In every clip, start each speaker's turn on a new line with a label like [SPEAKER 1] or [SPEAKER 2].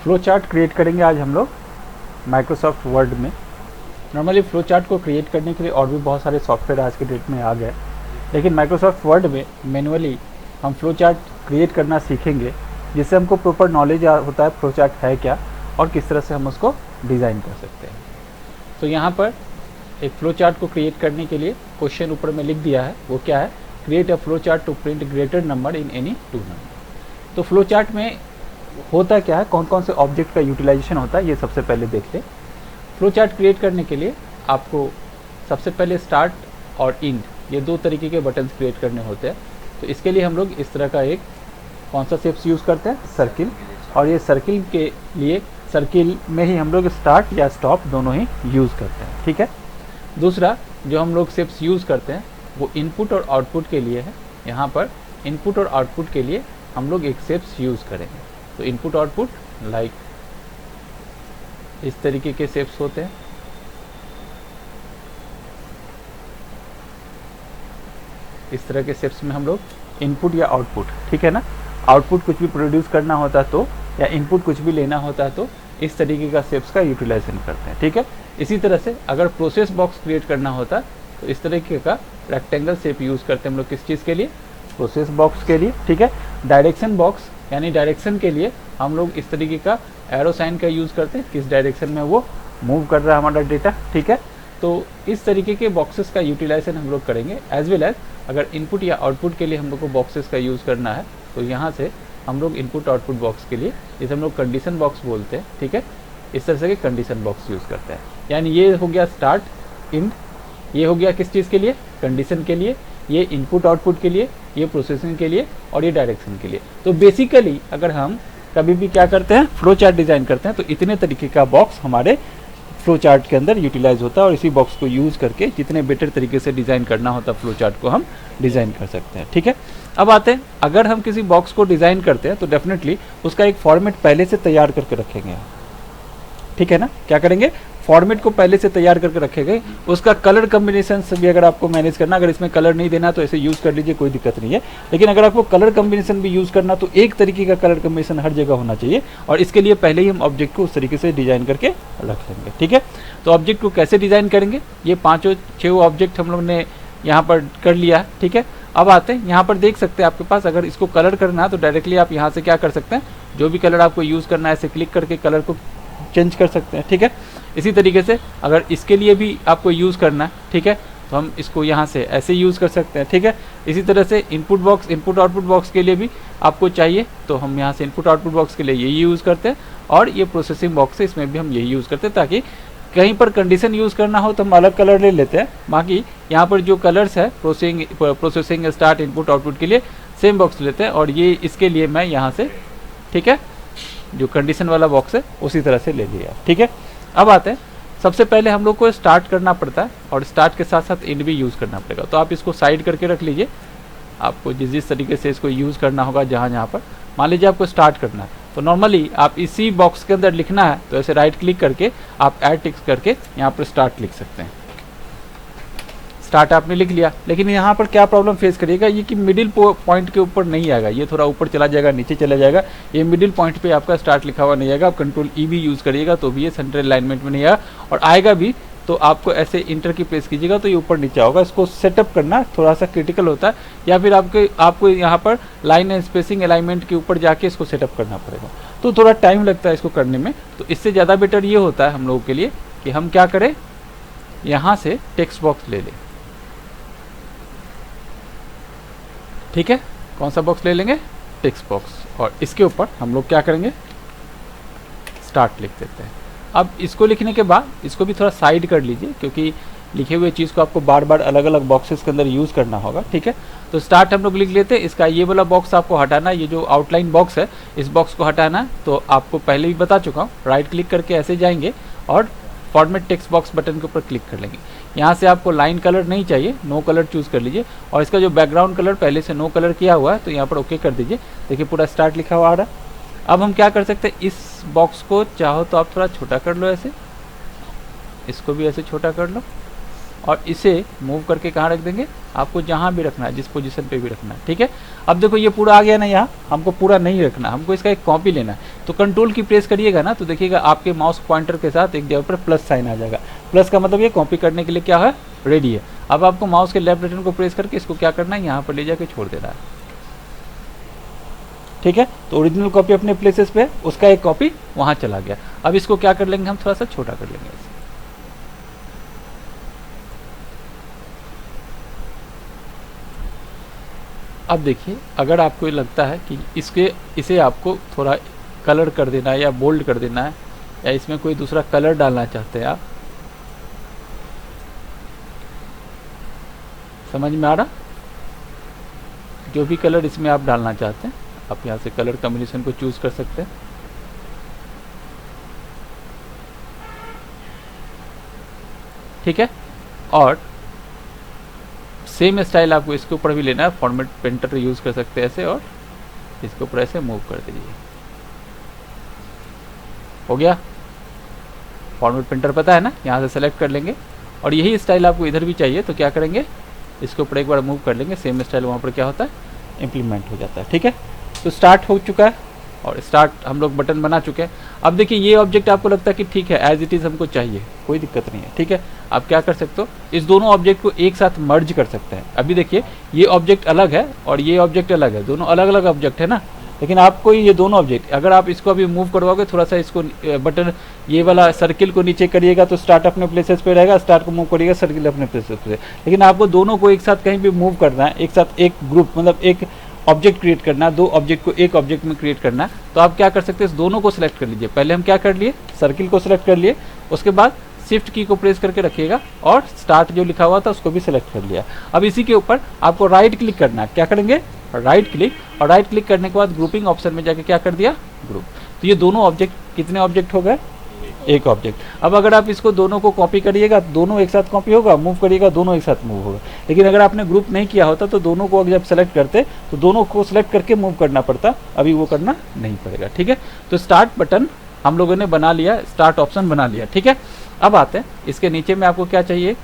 [SPEAKER 1] Flow chart create करेंगे आज हम लोग माइक्रोसॉफ्ट वर्ड में। नॉर्मली फ्लो चार्ट को क्रिएट करने के लिए और भी बहुत सारे सॉफ्टवेयर आज के डेट में आ गए, लेकिन माइक्रोसॉफ्ट वर्ड में मैनुअली हम फ्लो चार्ट क्रिएट करना सीखेंगे, जिससे हमको प्रॉपर नॉलेज होता है फ्लो चार्ट है क्या और किस तरह से हम उसको डिज़ाइन कर सकते हैं। तो यहाँ पर एक फ्लो चार्ट को क्रिएट करने के लिए क्वेश्चन ऊपर में लिख दिया है, वो क्या है, create a flow chart to print greater number in any two number. तो फ्लो चार्ट में होता क्या है, कौन कौन से ऑब्जेक्ट का यूटिलाइजेशन होता है, ये सबसे पहले देख लें। फ्लो चार्ट क्रिएट करने के लिए आपको सबसे पहले स्टार्ट और इंड ये दो तरीके के बटन्स क्रिएट करने होते हैं। तो इसके लिए हम लोग इस तरह का एक कौन सा शेप्स यूज़ करते हैं, सर्किल, और ये सर्किल के लिए सर्किल में ही हम लोग स्टार्ट या स्टॉप दोनों ही यूज़ करते हैं, ठीक है। दूसरा जो हम लोग शेप्स यूज़ करते हैं वो इनपुट और आउटपुट के लिए है। यहाँ पर इनपुट और आउटपुट के लिए हम लोग एक शेप्स यूज़ करेंगे। तो इनपुट आउटपुट लाइक इस तरीके के शेप्स होते हैं। इस तरह के शेप्स में हम लोग इनपुट या आउटपुट, ठीक है ना, आउटपुट कुछ भी प्रोड्यूस करना होता है तो, या इनपुट कुछ भी लेना होता है तो इस तरीके का शेप्स का यूटिलाइजेशन करते हैं, ठीक है। इसी तरह से अगर प्रोसेस बॉक्स क्रिएट करना होता है तो इस तरीके का रेक्टेंगल शेप यूज़ करते हैं हम लोग, किस चीज़ के लिए, प्रोसेस बॉक्स के लिए, ठीक है। डायरेक्शन बॉक्स यानी डायरेक्शन के लिए हम लोग इस तरीके का एरो साइन का यूज़ करते हैं, किस डायरेक्शन में वो मूव कर रहा है हमारा डेटा, ठीक है। तो इस तरीके के बॉक्सेस का यूटिलाइजेशन हम लोग करेंगे। एज वेल एज अगर इनपुट या आउटपुट के लिए हम लोग को बॉक्सेस का यूज़ करना है तो यहाँ से हम लोग इनपुट आउटपुट बॉक्स के लिए, जिसे हम लोग कंडीशन बॉक्स बोलते हैं, ठीक है, इस तरह से कंडीशन बॉक्स यूज़ करते हैं। यानी ये हो गया स्टार्ट इंड, ये हो गया किस चीज़ के लिए, कंडीशन के लिए, ये इनपुट आउटपुट के लिए, ये प्रोसेसिंग के लिए और ये डायरेक्शन के लिए। तो बेसिकली अगर हम कभी भी क्या करते हैं, फ्लो चार्ट डिज़ाइन करते हैं तो इतने तरीके का बॉक्स हमारे फ्लो चार्ट के अंदर यूटिलाइज होता है, और इसी बॉक्स को यूज़ करके जितने बेटर तरीके से डिज़ाइन करना होता है फ्लो चार्ट को हम डिज़ाइन कर सकते हैं, ठीक है। अब आते हैं, अगर हम किसी बॉक्स को डिज़ाइन करते हैं तो डेफिनेटली उसका एक फॉर्मेट पहले से तैयार करके रखेंगे, ठीक है ना। क्या करेंगे, फॉर्मेट को पहले से तैयार करके रखेंगे। उसका कलर कम्बिनेशन भी अगर आपको मैनेज करना, अगर इसमें कलर नहीं देना तो ऐसे यूज़ कर लीजिए, कोई दिक्कत नहीं है। लेकिन अगर आपको कलर कम्बिनेशन भी यूज़ करना तो एक तरीके का कलर कम्बिनेशन हर जगह होना चाहिए, और इसके लिए पहले ही हम ऑब्जेक्ट को उस तरीके से डिज़ाइन करके रख लेंगे, ठीक है। तो ऑब्जेक्ट को कैसे डिज़ाइन करेंगे, ये 5-6 ऑब्जेक्ट हम लोग ने यहाँ पर कर लिया है, ठीक है। अब आते हैं, यहाँ पर देख सकते हैं आपके पास अगर इसको कलर करना है तो डायरेक्टली आप यहाँ से क्या कर सकते हैं, जो भी कलर आपको यूज़ करना है ऐसे क्लिक करके कलर को चेंज कर सकते हैं, ठीक है। इसी तरीके से अगर इसके लिए भी आपको यूज़ करना है, ठीक है, तो हम इसको यहाँ से ऐसे यूज़ कर सकते हैं, ठीक है। इसी तरह से input box, input output box के लिए भी आपको चाहिए तो हम यहाँ से इनपुट आउटपुट बॉक्स के लिए यही यूज़ करते हैं, और ये प्रोसेसिंग बॉक्स है इसमें भी हम यही यूज़ करते हैं, ताकि कहीं पर कंडीशन यूज़ करना हो तो हम अलग कलर ले लेते हैं। बाकी यहाँ पर जो कलर्स है प्रोसेसिंग स्टार्ट इनपुट आउटपुट के लिए सेम बॉक्स लेते हैं, और ये इसके लिए मैं यहाँ से, ठीक है, जो कंडीशन वाला बॉक्स है उसी तरह से ले लिया, ठीक है। अब आते हैं, सबसे पहले हम लोग को स्टार्ट करना पड़ता है और स्टार्ट के साथ साथ एंड भी यूज़ करना पड़ेगा। तो आप इसको साइड करके रख लीजिए, आपको जिस तरीके से इसको यूज़ करना होगा, जहाँ पर मान लीजिए आपको स्टार्ट करना है तो नॉर्मली आप इसी बॉक्स के अंदर लिखना है तो ऐसे राइट क्लिक करके आप ऐड टिक्स करके यहाँ पर स्टार्ट लिख सकते हैं। स्टार्ट आपने लिख लिया, लेकिन यहाँ पर क्या प्रॉब्लम फेस करिएगा, ये कि मिडिल पॉइंट के ऊपर नहीं आएगा, ये थोड़ा ऊपर चला जाएगा, नीचे चला जाएगा, ये मिडिल पॉइंट पे आपका स्टार्ट लिखा हुआ नहीं आएगा। आप कंट्रोल ई भी यूज़ करिएगा तो भी ये सेंट्रल अलाइनमेंट में नहीं आएगा, और आएगा भी तो आपको ऐसे इंटर की प्रेस कीजिएगा तो ये ऊपर नीचे होगा। इसको सेटअप करना थोड़ा सा क्रिटिकल होता है, या फिर आपको यहाँ पर लाइन एंड स्पेसिंग अलाइनमेंट के ऊपर जाके इसको सेटअप करना पड़ेगा, तो थोड़ा टाइम लगता है इसको करने में। तो इससे ज़्यादा बेटर ये होता है हम लोगों के लिए कि हम क्या करें, यहाँ से टेक्स्ट बॉक्स ले लें, ठीक है। कौन सा बॉक्स ले लेंगे, टेक्स्ट बॉक्स, और इसके ऊपर हम लोग क्या करेंगे, स्टार्ट लिख देते हैं। अब इसको लिखने के बाद इसको भी थोड़ा साइड कर लीजिए, क्योंकि लिखे हुए चीज़ को आपको बार बार अलग अलग बॉक्सेस के अंदर यूज़ करना होगा, ठीक है। तो स्टार्ट हम लोग लिख लेते हैं। इसका ये वाला बॉक्स आपको हटाना है, ये जो आउटलाइन बॉक्स है इस बॉक्स को हटाना है। तो आपको पहले भी बता चुका हूँ, राइट क्लिक करके ऐसे जाएंगे और फॉर्मेट टेक्स्ट बॉक्स बटन के ऊपर क्लिक कर लेंगे। यहाँ से आपको लाइन कलर नहीं चाहिए, नो कलर चूज़ कर लीजिए, और इसका जो बैकग्राउंड कलर पहले से नो कलर किया हुआ है तो यहाँ पर ओके कर दीजिए। देखिए पूरा स्टार्ट लिखा हुआ आ रहा है। अब हम क्या कर सकते हैं, इस बॉक्स को चाहो तो आप थोड़ा छोटा कर लो, ऐसे इसको भी ऐसे छोटा कर लो, और इसे मूव करके कहाँ रख देंगे, आपको जहाँ भी रखना है, जिस पोजीशन पे भी रखना है, ठीक है। अब देखो ये पूरा आ गया ना, यहाँ हमको पूरा नहीं रखना, हमको इसका एक कॉपी लेना है। तो कंट्रोल की प्रेस करिएगा ना, तो देखिएगा आपके माउस पॉइंटर के साथ एक जगह पर प्लस साइन आ जाएगा। प्लस का मतलब ये कॉपी करने के लिए क्या है, रेडी है। अब आपको माउस के लेफ्ट बटन को प्रेस करके इसको क्या करना है, यहाँ पर ले जाके छोड़ देना है, ठीक है। तो ओरिजिनल कॉपी अपने प्लेसेस पे, उसका एक कॉपी वहां चला गया। अब इसको क्या कर लेंगे, हम थोड़ा सा छोटा कर लेंगे इसे। अब देखिए, अगर आपको ये लगता है कि इसे आपको थोड़ा कलर कर देना है या बोल्ड कर देना है, या इसमें कोई दूसरा कलर डालना चाहते हैं आप, समझ में आ रहा, जो भी कलर इसमें आप डालना चाहते हैं आप यहाँ से कलर कॉम्बिनेशन को चूज कर सकते हैं। ठीक है, और सेम स्टाइल आपको इसके ऊपर भी लेना है। फॉर्मेट पेंटर यूज कर सकते हैं ऐसे, और इसके ऊपर ऐसे मूव कर दीजिए। हो गया, फॉर्मेट पेंटर पता है ना, यहाँ से सेलेक्ट कर लेंगे। और यही स्टाइल आपको इधर भी चाहिए तो क्या करेंगे, इसके ऊपर एक बार मूव कर लेंगे, सेम स्टाइल वहाँ पर क्या होता है, इम्प्लीमेंट हो जाता है। ठीक है, तो स्टार्ट हो चुका है और स्टार्ट हम लोग बटन बना चुके हैं। अब देखिए ये ऑब्जेक्ट आपको लगता है कि ठीक है एज इट इज़ हमको चाहिए, कोई दिक्कत नहीं है। ठीक है, आप क्या कर सकते हो, इस दोनों ऑब्जेक्ट को एक साथ मर्ज कर सकते हैं। अभी देखिए ये ऑब्जेक्ट अलग है और ये ऑब्जेक्ट अलग है, दोनों अलग अलग ऑब्जेक्ट है ना, लेकिन आपको ये दोनों ऑब्जेक्ट, अगर आप इसको अभी मूव करवाओगे थोड़ा सा, इसको बटन ये वाला सर्किल को नीचे करिएगा तो स्टार्ट अपने प्लेसेस पे रहेगा, स्टार्ट को मूव करिएगा सर्किल अपने प्लेसेस पे। लेकिन आपको दोनों को एक साथ कहीं भी मूव करना है, एक साथ एक ग्रुप मतलब एक ऑब्जेक्ट क्रिएट करना है, दो ऑब्जेक्ट को एक ऑब्जेक्ट में क्रिएट करना है, तो आप क्या कर सकते हैं, इस दोनों को सिलेक्ट कर लीजिए। पहले हम क्या कर लिए, सर्किल को सिलेक्ट कर लिए, उसके बाद शिफ्ट की को प्रेस करके रखिएगा और स्टार्ट जो लिखा हुआ था उसको भी सिलेक्ट कर लिया। अब इसी के ऊपर आपको राइट क्लिक करना है, क्या करेंगे, राइट क्लिक, और राइट क्लिक करने के बाद ग्रुपिंग ऑप्शन में जाके क्या कर दिया, ग्रुप। तो ये दोनों ऑब्जेक्ट कितने ऑब्जेक्ट हो गए, एक ऑब्जेक्ट। अब अगर आप इसको दोनों को कॉपी करिएगा दोनों एक साथ कॉपी होगा, मूव करिएगा दोनों एक साथ मूव होगा। लेकिन अगर आपने ग्रुप नहीं किया होता तो दोनों को जब सेलेक्ट करते तो दोनों को सेलेक्ट करके मूव करना पड़ता, अभी वो करना नहीं पड़ेगा। ठीक है, तो स्टार्ट बटन हम लोगों ने बना लिया, स्टार्ट ऑप्शन बना लिया। ठीक है, अब आते हैं इसके नीचे में आपको क्या चाहिए,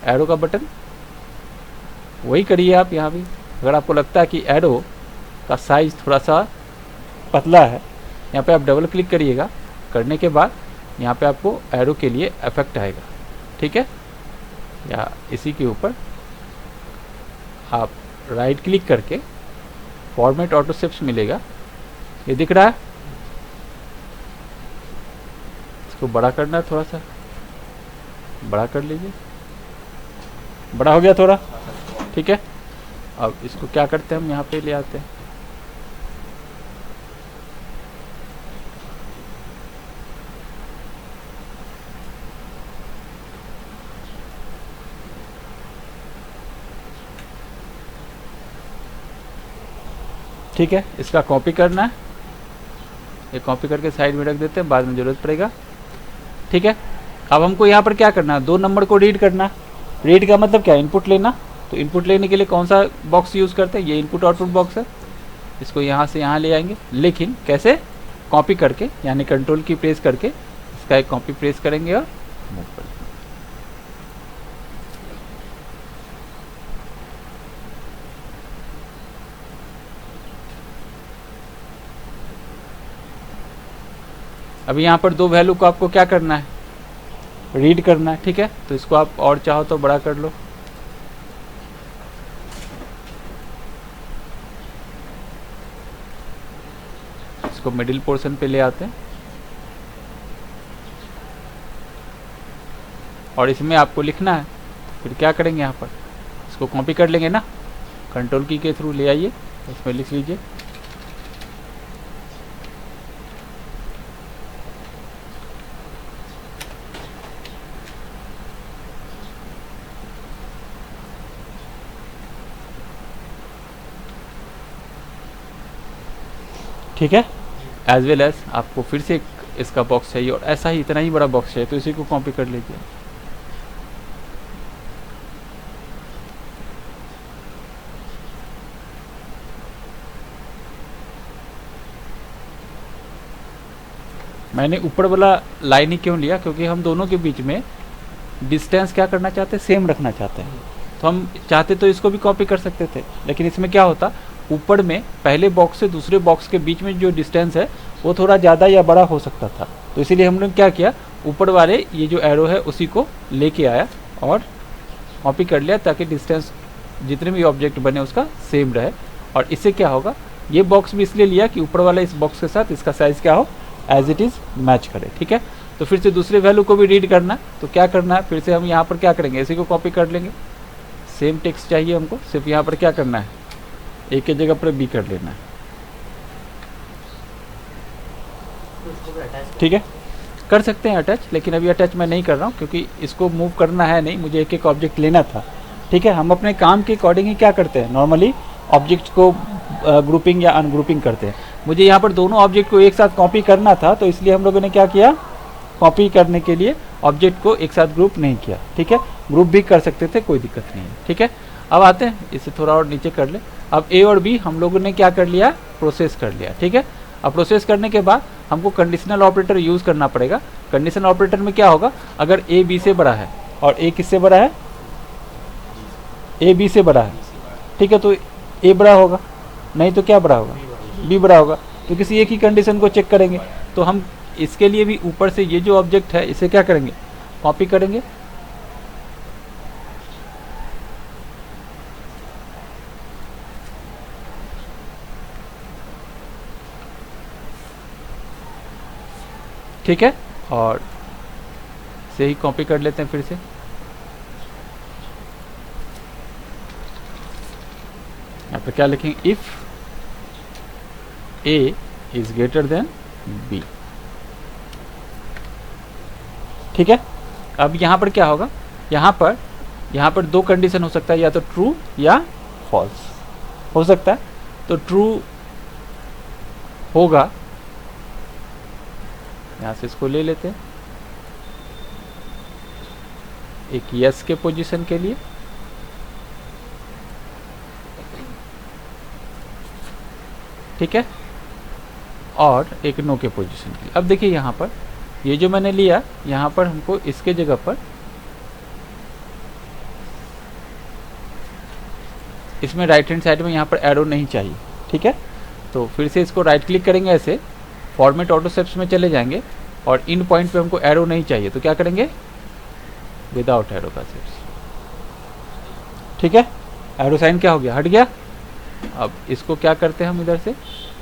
[SPEAKER 1] एरो का बटन, वही करिए आप यहाँ भी। अगर आपको लगता है कि एरो का साइज थोड़ा सा पतला है, यहाँ पे आप डबल क्लिक करिएगा, करने के बाद यहाँ पे आपको एरो के लिए इफेक्ट आएगा। ठीक है, या इसी के ऊपर आप राइट क्लिक करके फॉर्मेट ऑटो शेप्स मिलेगा, ये दिख रहा है, इसको बड़ा करना है, थोड़ा सा बड़ा कर लीजिए, बड़ा हो गया थोड़ा। ठीक है, अब इसको क्या करते हैं, हम यहाँ पे ले आते हैं, ठीक है, इसका कॉपी करना है, ये कॉपी करके साइड में रख देते हैं, बाद में जरूरत पड़ेगा। ठीक है, अब हमको यहाँ पर क्या करना है, 2 नंबर को रीड करना। रीड का मतलब क्या, इनपुट लेना। तो इनपुट लेने के लिए कौन सा बॉक्स यूज़ करते हैं, ये इनपुट आउटपुट बॉक्स है, इसको यहाँ से यहाँ ले आएंगे, लेकिन कैसे, कॉपी करके, यानी कंट्रोल की प्रेस करके इसका एक कॉपी प्रेस करेंगे और मूव कर देंगे। अभी यहाँ पर 2 वैल्यू को आपको क्या करना है, रीड करना है। ठीक है, तो इसको आप और चाहो तो बड़ा कर लो, इसको मिडिल पोर्शन पे ले आते हैं और इसमें आपको लिखना है, फिर क्या करेंगे, यहाँ पर इसको कॉपी कर लेंगे ना, कंट्रोल की के थ्रू ले आइए, इसमें लिख लीजिए ठीक है। एज वेल एज आपको फिर से इसका बॉक्स चाहिए और ऐसा ही इतना ही बड़ा बॉक्स चाहिए, तो इसी को कॉपी कर लीजिए। मैंने ऊपर वाला लाइन ही क्यों लिया, क्योंकि हम दोनों के बीच में डिस्टेंस क्या करना चाहते हैं, सेम रखना चाहते हैं। तो हम चाहते तो इसको भी कॉपी कर सकते थे, लेकिन इसमें क्या होता, ऊपर में पहले बॉक्स से दूसरे बॉक्स के बीच में जो डिस्टेंस है वो थोड़ा ज़्यादा या बड़ा हो सकता था, तो इसीलिए हमने क्या किया, ऊपर वाले ये जो एरो है उसी को लेके आया और कॉपी कर लिया, ताकि डिस्टेंस जितने भी ऑब्जेक्ट बने उसका सेम रहे। और इससे क्या होगा, ये बॉक्स भी इसलिए लिया कि ऊपर वाला इस बॉक्स के साथ इसका साइज़ क्या हो, एज इट इज़ मैच करे। ठीक है, तो फिर से दूसरे वैल्यू को भी रीड करना, तो क्या करना है, फिर से हम यहाँ पर क्या करेंगे, इसी को कॉपी कर लेंगे। सेम टेक्स्ट चाहिए हमको, सिर्फ यहाँ पर क्या करना है, ए की जगह पर बी कर लेना है। ठीक है, कर सकते हैं अटैच, लेकिन अभी अटैच मैं नहीं कर रहा हूँ क्योंकि इसको मूव करना है नहीं, मुझे एक एक ऑब्जेक्ट लेना था। ठीक है, हम अपने काम के अकॉर्डिंग ही क्या करते हैं, नॉर्मली ऑब्जेक्ट्स को ग्रुपिंग या अनग्रुपिंग करते हैं। मुझे यहाँ पर दोनों ऑब्जेक्ट को एक साथ कॉपी करना था, तो इसलिए हम लोगों ने क्या किया, कॉपी करने के लिए ऑब्जेक्ट को एक साथ ग्रुप नहीं किया। ठीक है, ग्रुप भी कर सकते थे, कोई दिक्कत नहीं है। ठीक है, अब आते हैं, इसे थोड़ा और नीचे कर ले। अब ए और बी हम लोगों ने क्या कर लिया, प्रोसेस कर लिया। ठीक है, अब प्रोसेस करने के बाद हमको कंडीशनल ऑपरेटर यूज़ करना पड़ेगा। कंडीशनल ऑपरेटर में क्या होगा, अगर ए बी से बड़ा है और ए किससे बड़ा है, ए बी से बड़ा है, ठीक है, तो ए बड़ा होगा, नहीं तो क्या बड़ा होगा, बी बड़ा होगा। तो किसी एक ही कंडीशन को चेक करेंगे, तो हम इसके लिए भी ऊपर से ये जो ऑब्जेक्ट है इसे क्या करेंगे, कॉपी करेंगे। ठीक है, और से ही कॉपी कर लेते हैं फिर से। यहाँ पर क्या लिखेंगे, if A is greater than B. ठीक है, अब यहाँ पर क्या होगा, यहाँ पर दो कंडीशन हो सकता है, या तो ट्रू या फॉल्स हो सकता है। तो ट्रू होगा, यहाँ से इसको ले लेते हैं एक यस के पोजीशन के लिए, ठीक है, और एक नो के पोजीशन के लिए। अब देखिए यहाँ पर ये जो मैंने लिया, यहाँ पर हमको इसके जगह पर इसमें राइट हैंड साइड में यहाँ पर एरो नहीं चाहिए। ठीक है, तो फिर से इसको राइट क्लिक करेंगे, ऐसे फॉर्मेट ऑटो स्टेप्स में चले जाएंगे और इन पॉइंट पे हमको एरो नहीं चाहिए, तो क्या करेंगे, विदाउट एरो का स्टेप्स। ठीक है, एरो साइन क्या हो गया, हट गया। अब इसको क्या करते हैं, हम इधर से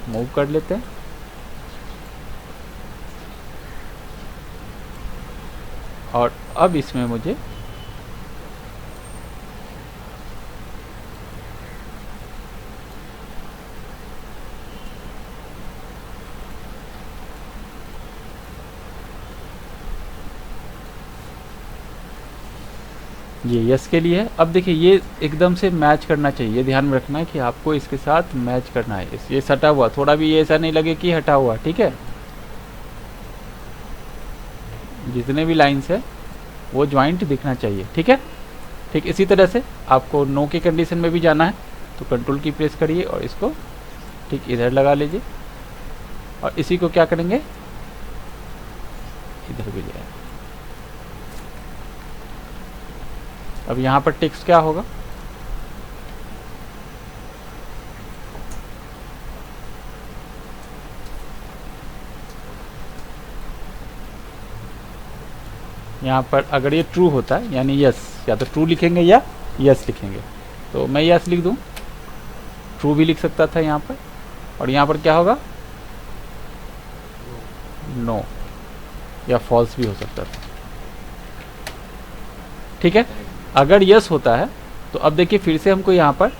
[SPEAKER 1] मूव कर लेते हैं और अब इसमें मुझे ये यस के लिए है। अब देखिए ये एकदम से मैच करना चाहिए, ये ध्यान में रखना है कि आपको इसके साथ मैच करना है। ये सटा हुआ, थोड़ा भी ये ऐसा नहीं लगे कि हटा हुआ। ठीक है, जितने भी लाइंस है वो ज्वाइंट दिखना चाहिए। ठीक है, ठीक इसी तरह से आपको नो की कंडीशन में भी जाना है, तो कंट्रोल की प्रेस करिए और इसको ठीक इधर लगा लीजिए और इसी को क्या करेंगे, इधर भी ले आए। अब यहाँ पर टेक्स्ट क्या होगा, यहाँ पर अगर ये ट्रू होता है यानी यस, या तो ट्रू लिखेंगे या यस लिखेंगे, तो मैं यस लिख दूँ, ट्रू भी लिख सकता था यहाँ पर, और यहाँ पर क्या होगा, नो या फॉल्स भी हो सकता था। ठीक है, अगर यस होता है तो अब देखिए फिर से हमको यहाँ पर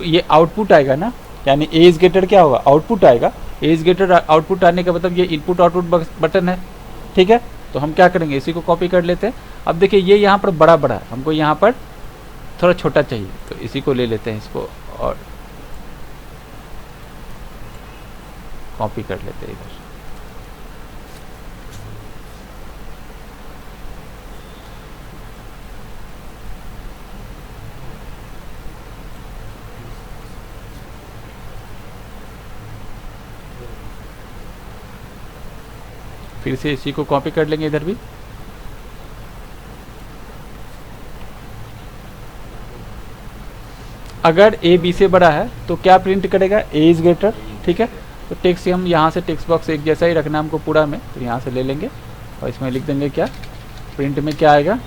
[SPEAKER 1] ये आउटपुट आएगा ना, यानी ए इज ग्रेटर क्या होगा, आउटपुट आएगा। ए इज ग्रेटर आउटपुट आने का मतलब ये इनपुट आउटपुट बटन है। ठीक है, तो हम क्या करेंगे, इसी को कॉपी कर लेते हैं। अब देखिए ये यहाँ पर बड़ा बड़ा है, हमको यहाँ पर थोड़ा छोटा चाहिए, तो इसी को ले लेते हैं, इसको और कॉपी कर लेते हैं इधर। फिर से इसी को कॉपी कर लेंगे इधर भी। अगर ए बी से बड़ा है तो क्या प्रिंट करेगा, ए इज ग्रेटर। ठीक है, तो टेक्स्ट हम यहाँ से टेक्स्ट बॉक्स एक जैसा ही रखना है हमको पूरा में, तो यहाँ से ले लेंगे और इसमें लिख देंगे क्या, प्रिंट में क्या आएगा,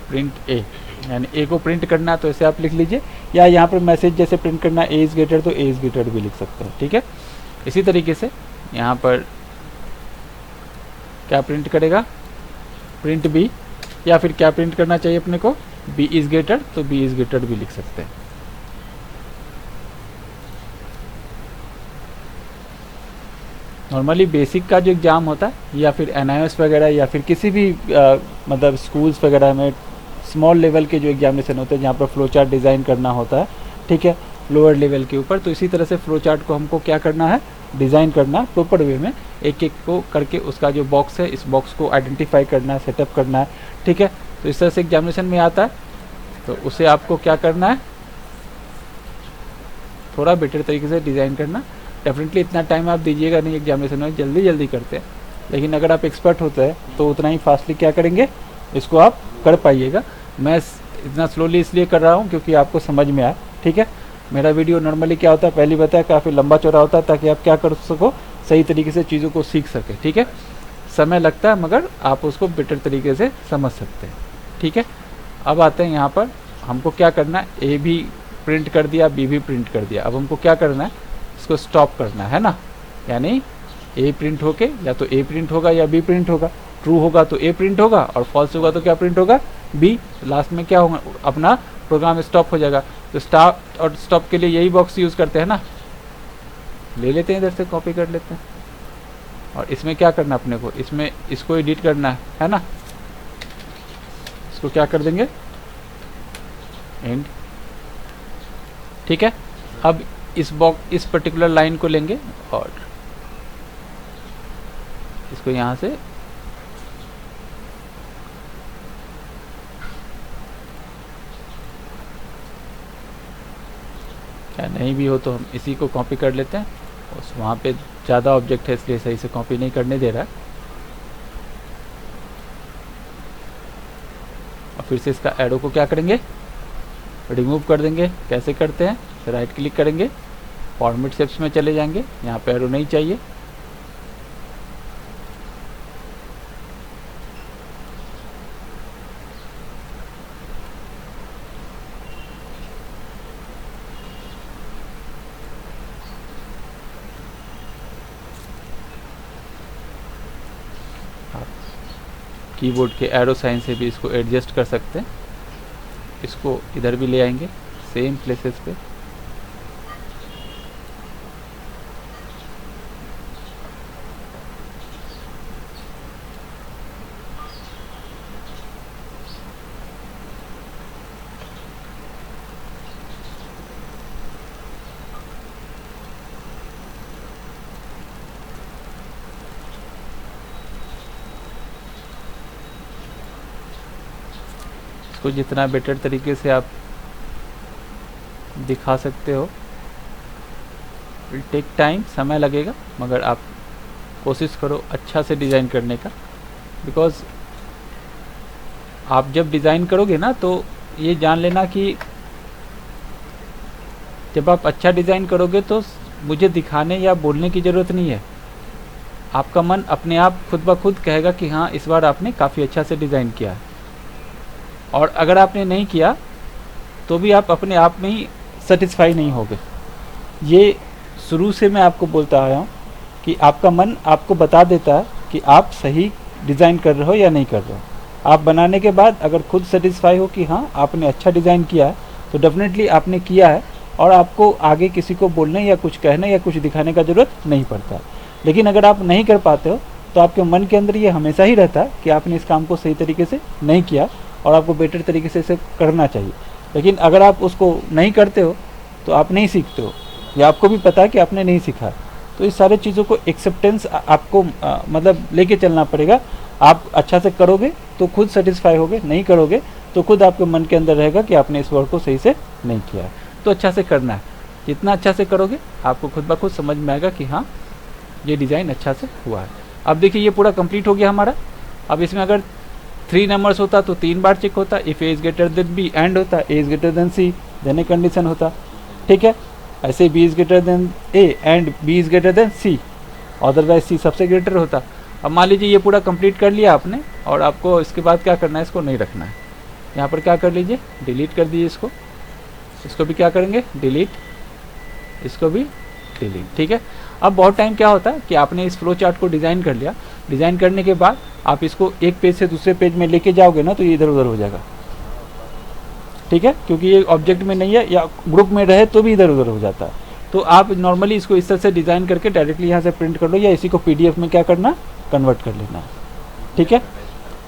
[SPEAKER 1] प्रिंट ए, यानी ए को प्रिंट करना है तो ऐसे आप लिख लीजिए, या यहाँ पर मैसेज जैसे प्रिंट करना है ए इज़ ग्रेटर तो ए इज़ ग्रेटर भी लिख सकते हैं, ठीक है। इसी तरीके से यहाँ पर क्या प्रिंट करेगा, प्रिंट बी, या फिर क्या प्रिंट करना चाहिए अपने को, बी इज़ ग्रेटर तो बी इज़ ग्रेटर भी लिख सकते हैं। नॉर्मली बेसिक का जो एग्ज़ाम होता है या फिर NIOS वगैरह या फिर किसी भी मतलब स्कूल्स वगैरह में स्मॉल लेवल के जो एग्जामिनेशन होते हैं जहाँ पर फ्लो चार्ट डिज़ाइन करना होता है, ठीक है, लोअर लेवल के ऊपर, तो इसी तरह से फ्लो चार्ट को हमको क्या करना है, डिज़ाइन करना प्रॉपर वे में, एक एक को करके उसका जो बॉक्स है इस बॉक्स को आइडेंटिफाई करना है, सेटअप करना है, ठीक है। तो इस तरह से एग्जामिनेशन में आता है, तो उसे आपको क्या करना है, थोड़ा बेटर तरीके से डिज़ाइन करना। डेफिनेटली इतना टाइम आप दीजिएगा नहीं एग्जामिनेशन में, जल्दी जल्दी करते हैं, लेकिन अगर आप एक्सपर्ट होते हैं तो उतना ही फास्टली क्या करेंगे, इसको आप कर पाइएगा। मैं इतना स्लोली इसलिए कर रहा हूँ क्योंकि आपको समझ में आए, ठीक है। मेरा वीडियो नॉर्मली क्या होता है, पहले बताया, काफ़ी लंबा चौड़ा होता है ताकि आप क्या कर सको, सही तरीके से चीज़ों को सीख सके, ठीक है। समय लगता है मगर आप उसको बेटर तरीके से समझ सकते हैं, ठीक है। अब आते हैं यहाँ पर हमको क्या करना है, ए भी प्रिंट कर दिया, बी भी प्रिंट कर दिया, अब हमको क्या करना है, इसको स्टॉप करना है ना, यानी ए प्रिंट होके या तो ए प्रिंट होगा या बी प्रिंट होगा, ट्रू होगा तो ए प्रिंट होगा और फॉल्स होगा तो क्या प्रिंट होगा, बी। लास्ट में क्या होगा, अपना प्रोग्राम स्टॉप हो जाएगा। तो स्टार्ट और स्टॉप के लिए यही बॉक्स यूज़ करते हैं ना, ले लेते हैं इधर से कॉपी कर लेते हैं, और इसमें क्या करना अपने को, इसमें इसको एडिट करना है ना, इसको क्या कर देंगे, एंड, ठीक है। अब इस बॉक्स, इस पर्टिकुलर लाइन को लेंगे और इसको यहाँ से क्या नहीं भी हो तो हम इसी को कॉपी कर लेते हैं, उस वहाँ पे ज़्यादा ऑब्जेक्ट है इसलिए सही से कॉपी नहीं करने दे रहा है। और फिर से इसका एरो को क्या करेंगे, रिमूव कर देंगे। कैसे करते हैं, राइट क्लिक करेंगे, फॉर्मेट शेप्स में चले जाएंगे, यहाँ पे एरो नहीं चाहिए, कीबोर्ड के एरो साइन से भी इसको एडजस्ट कर सकते हैं। इसको इधर भी ले आएंगे सेम प्लेसेस पे, इसको जितना बेटर तरीके से आप दिखा सकते हो, विल टेक टाइम, समय लगेगा, मगर आप कोशिश करो अच्छा से डिज़ाइन करने का। बिकॉज़ आप जब डिज़ाइन करोगे ना तो ये जान लेना कि जब आप अच्छा डिज़ाइन करोगे तो मुझे दिखाने या बोलने की ज़रूरत नहीं है, आपका मन अपने आप खुद ब खुद कहेगा कि हाँ इस बार आपने काफ़ी अच्छा से डिज़ाइन किया है। और अगर आपने नहीं किया तो भी आप अपने आप में ही सेटिस्फाई नहीं होगे। ये शुरू से मैं आपको बोलता आया हूँ कि आपका मन आपको बता देता है कि आप सही डिज़ाइन कर रहे हो या नहीं कर रहे हो। आप बनाने के बाद अगर खुद सेटिस्फाई हो कि हाँ आपने अच्छा डिज़ाइन किया है तो डेफिनेटली आपने किया है, और आपको आगे किसी को बोलने या कुछ कहने या कुछ दिखाने का ज़रूरत नहीं पड़ता। लेकिन अगर आप नहीं कर पाते हो तो आपके मन के अंदर ये हमेशा ही रहता है कि आपने इस काम को सही तरीके से नहीं किया और आपको बेटर तरीके से इसे करना चाहिए। लेकिन अगर आप उसको नहीं करते हो तो आप नहीं सीखते हो, या आपको भी पता है कि आपने नहीं सीखा। तो इस सारे चीज़ों को एक्सेप्टेंस आपको मतलब लेके चलना पड़ेगा। आप अच्छा से करोगे तो खुद सेटिस्फाई होगे, नहीं करोगे तो खुद आपके मन के अंदर रहेगा कि आपने इस वर्क को सही से नहीं किया है। तो अच्छा से करना है, जितना अच्छा से करोगे आपको खुद ब खुद समझ में आएगा कि हाँ ये डिज़ाइन अच्छा से हुआ है। अब देखिए ये पूरा कंप्लीट हो गया हमारा। अब इसमें अगर 3 नंबर्स होता तो 3 बार चेक होता, if A is greater than B and होता, A is greater than C then A condition होता, ठीक है। ऐसे B is greater than A and B is greater than C, otherwise C सबसे ग्रेटर होता। अब मान लीजिए ये पूरा कंप्लीट कर लिया आपने, और आपको इसके बाद क्या करना है, इसको नहीं रखना है। यहाँ पर क्या कर लीजिए, डिलीट कर दीजिए इसको, इसको भी क्या करेंगे, डिलीट, इसको भी डिलीट, ठीक है। अब बहुत टाइम क्या होता है कि आपने इस फ्लो चार्ट को डिज़ाइन कर लिया, डिज़ाइन करने के बाद आप इसको एक पेज से दूसरे पेज में लेके जाओगे ना, तो ये इधर उधर हो जाएगा, ठीक है, क्योंकि ये ऑब्जेक्ट में नहीं है, या ग्रुप में रहे तो भी इधर उधर हो जाता है। तो आप नॉर्मली इसको इस तरह से डिज़ाइन करके डायरेक्टली यहाँ से प्रिंट कर लो, या इसी को पीडीएफ में क्या करना, कन्वर्ट कर लेना है, ठीक है।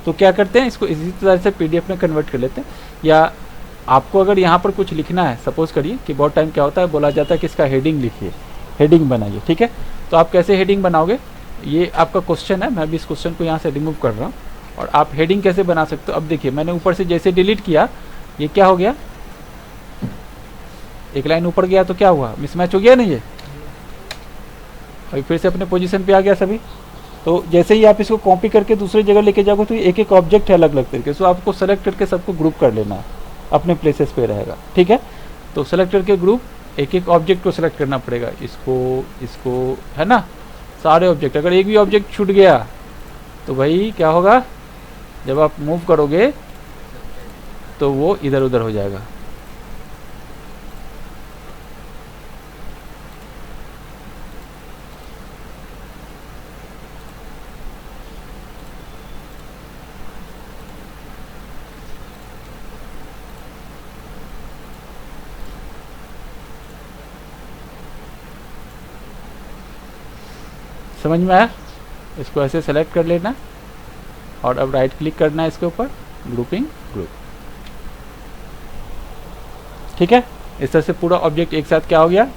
[SPEAKER 1] तो क्या करते हैं, इसको इसी तरह से पीडीएफ में कन्वर्ट कर लेते हैं। या आपको अगर यहाँ पर कुछ लिखना है, सपोज करिए कि बहुत टाइम क्या होता है, बोला जाता है कि इसका हेडिंग लिखिए, हेडिंग बनाइए, ठीक है। तो आप कैसे हेडिंग बनाओगे, ये आपका क्वेश्चन है, मैं भी इस क्वेश्चन को यहाँ से रिमूव कर रहा हूँ। और आप हेडिंग कैसे बना सकते हो, अब देखिए मैंने ऊपर से जैसे डिलीट किया, ये क्या हो गया, एक लाइन ऊपर गया तो क्या हुआ, मिसमैच हो गया नहीं ये, अभी फिर से अपने पोजीशन पे आ गया सभी। तो जैसे ही आप इसको कॉपी करके दूसरी जगह लेके जाओगे तो एक एक ऑब्जेक्ट है अलग अलग तरीके से, आपको सेलेक्ट करके सबको ग्रुप कर लेना है, अपने प्लेसेस पे रहेगा, ठीक है। तो सेलेक्ट करके ग्रुप, एक एक ऑब्जेक्ट को सेलेक्ट करना पड़ेगा, इसको इसको, है ना, सारे ऑब्जेक्ट। अगर एक भी ऑब्जेक्ट छूट गया तो भाई क्या होगा, जब आप मूव करोगे तो वो इधर उधर हो जाएगा। समझ में आया, इसको ऐसे सेलेक्ट कर लेना, और अब राइट क्लिक करना है इसके ऊपर, ग्रुपिंग ग्रुप, ठीक है। इस तरह से पूरा ऑब्जेक्ट एक साथ क्या हो गया,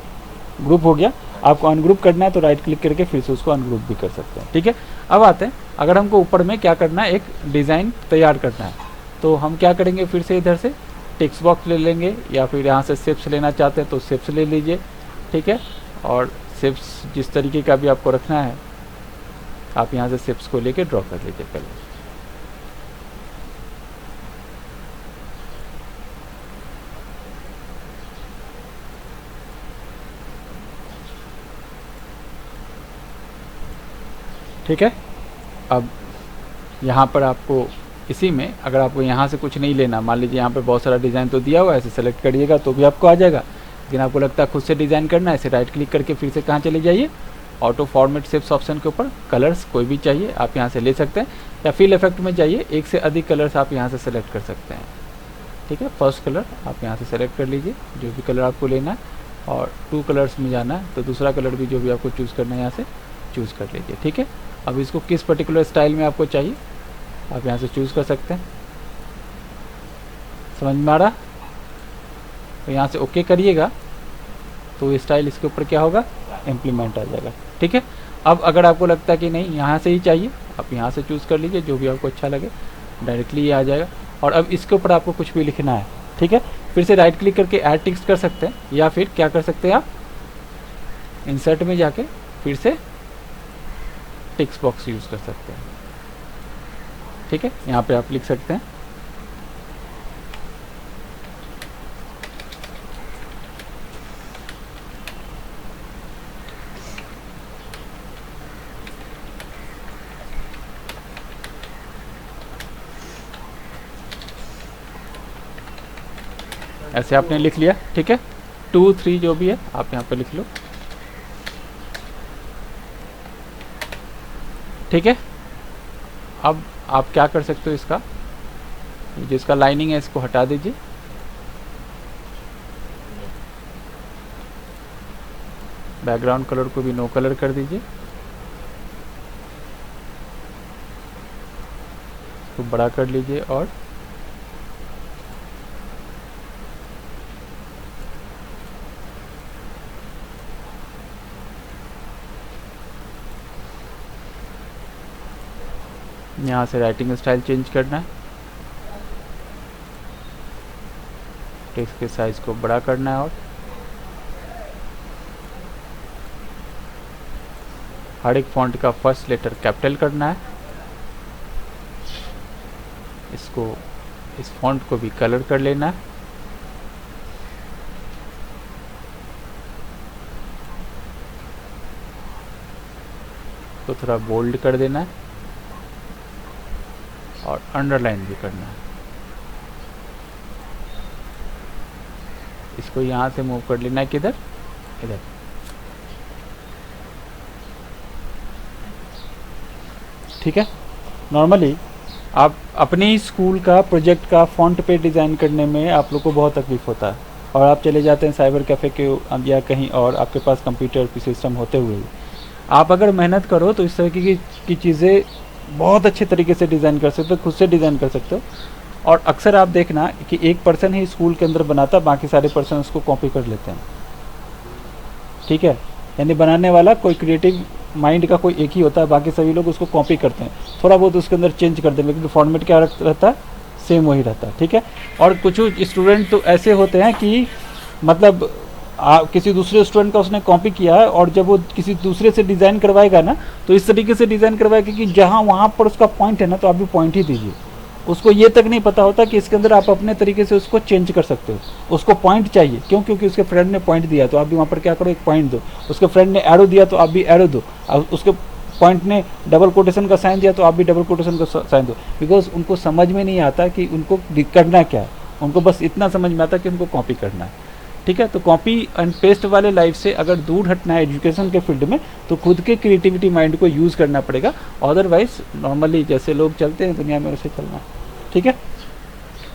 [SPEAKER 1] ग्रुप हो गया। आपको अनग्रुप करना है तो राइट क्लिक करके फिर से उसको अनग्रुप भी कर सकते हैं, ठीक है। अब आते हैं, अगर हमको ऊपर में क्या करना है, एक डिज़ाइन तैयार करना है, तो हम क्या करेंगे, फिर से इधर से टेक्स्ट बॉक्स ले लेंगे, या फिर यहाँ से शेप्स लेना चाहते हैं तो शेप्स ले लीजिए, ठीक है। और शेप्स जिस तरीके का भी आपको रखना है, आप यहाँ से शेप्स को लेके ड्रॉ कर लीजिए पहले। ठीक है। अब यहाँ पर आपको इसी में, अगर आपको यहाँ से कुछ नहीं लेना, मान लीजिए यहाँ पे बहुत सारा डिज़ाइन तो दिया हुआ है, ऐसे सेलेक्ट करिएगा तो भी आपको आ जाएगा। लेकिन आपको लगता है खुद से डिज़ाइन करना है, ऐसे राइट क्लिक करके फिर से कहाँ चले जाइए, ऑटो फॉर्मेट शेप्स ऑप्शन के ऊपर, कलर्स कोई भी चाहिए आप यहाँ से ले सकते हैं, या फिल इफेक्ट में जाइए, एक से अधिक कलर्स आप यहाँ से सेलेक्ट कर सकते हैं, ठीक है। फर्स्ट कलर आप यहाँ से सेलेक्ट कर लीजिए, जो भी कलर आपको लेना है, और 2 कलर्स में जाना है तो दूसरा कलर भी जो भी आपको चूज़ करना है यहाँ से चूज़ कर लीजिए, ठीक है। अब इसको किस पर्टिकुलर स्टाइल में आपको चाहिए आप यहाँ से चूज़ कर सकते हैं। समझ में आ रहा, तो यहाँ से ओके करिएगा तो ये स्टाइल इसके ऊपर क्या होगा, इम्प्लीमेंट आ जाएगा, ठीक है। अब अगर आपको लगता है कि नहीं यहाँ से ही चाहिए, आप यहाँ से चूज़ कर लीजिए, जो भी आपको अच्छा लगे डायरेक्टली ये आ जाएगा। और अब इसके ऊपर आपको कुछ भी लिखना है, ठीक है, फिर से राइट क्लिक करके ऐड टेक्स्ट कर सकते हैं, या फिर क्या कर सकते हैं आप इंसर्ट में जाके फिर से टेक्स्ट बॉक्स यूज़ कर सकते हैं, ठीक है। यहाँ पे आप लिख सकते हैं ऐसे आपने लिख लिया, ठीक है। 2 3 जो भी है आप यहाँ पे लिख लो, ठीक है। अब आप क्या कर सकते हो, इसका जिसका लाइनिंग है इसको हटा दीजिए, बैकग्राउंड कलर को भी नो कलर कर दीजिए, इसको बड़ा कर लीजिए, और यहाँ से राइटिंग स्टाइल चेंज करना है, टेक्स्ट के साइज को बड़ा करना है, और हर एक फॉन्ट का फर्स्ट लेटर कैपिटल करना है। इसको, इस फॉन्ट को भी कलर कर लेना है, तो थोड़ा बोल्ड कर देना है और अंडरलाइन भी करना है। इसको यहाँ से मूव कर लेना है, किधर, इधर। ठीक है। नॉर्मली आप अपने ही स्कूल का प्रोजेक्ट का फॉन्ट पे डिज़ाइन करने में आप लोग को बहुत तकलीफ होता है, और आप चले जाते हैं साइबर कैफ़े के या कहीं और, आपके पास कंप्यूटर की सिस्टम होते हुए भी आप अगर मेहनत करो तो इस तरह की चीज़ें बहुत अच्छे तरीके से डिज़ाइन कर सकते हो, खुद से डिज़ाइन कर सकते हो। और अक्सर आप देखना कि एक पर्सन ही स्कूल के अंदर बनाता, बाकी सारे पर्सन उसको कॉपी कर लेते हैं। ठीक है, यानी बनाने वाला कोई क्रिएटिव माइंड का कोई एक ही होता है, बाकी सभी लोग उसको कॉपी करते हैं, थोड़ा बहुत उसके अंदर चेंज करते हैं, लेकिन फॉर्मेट क्या रहता है, सेम वही रहता है। ठीक है। और कुछ स्टूडेंट तो ऐसे होते हैं कि मतलब किसी दूसरे स्टूडेंट का उसने कॉपी किया है, और जब वो किसी दूसरे से डिज़ाइन करवाएगा ना, तो इस तरीके से डिज़ाइन करवाएगा कि जहाँ वहाँ पर उसका पॉइंट है ना, तो आप भी पॉइंट ही दीजिए। उसको ये तक नहीं पता होता कि इसके अंदर आप अपने तरीके से उसको चेंज कर सकते हो। उसको पॉइंट चाहिए, क्यों? क्योंकि उसके फ्रेंड ने पॉइंट दिया, तो आप भी वहाँ पर क्या करो, एक पॉइंट दो। उसके फ्रेंड ने एरो दिया, तो आप भी एरो दो। उसके पॉइंट ने डबल कोटेशन का साइन दिया, तो आप भी डबल कोटेशन का साइन दो। बिकॉज उनको समझ में नहीं आता कि उनको करना क्या है, उनको बस इतना समझ में आता कि उनको कॉपी करना है। ठीक है। तो कॉपी एंड पेस्ट वाले लाइफ से अगर दूर हटना है एजुकेशन के फील्ड में, तो खुद के क्रिएटिविटी माइंड को यूज़ करना पड़ेगा। अदरवाइज नॉर्मली जैसे लोग चलते हैं दुनिया में वैसे चलना है। ठीक है।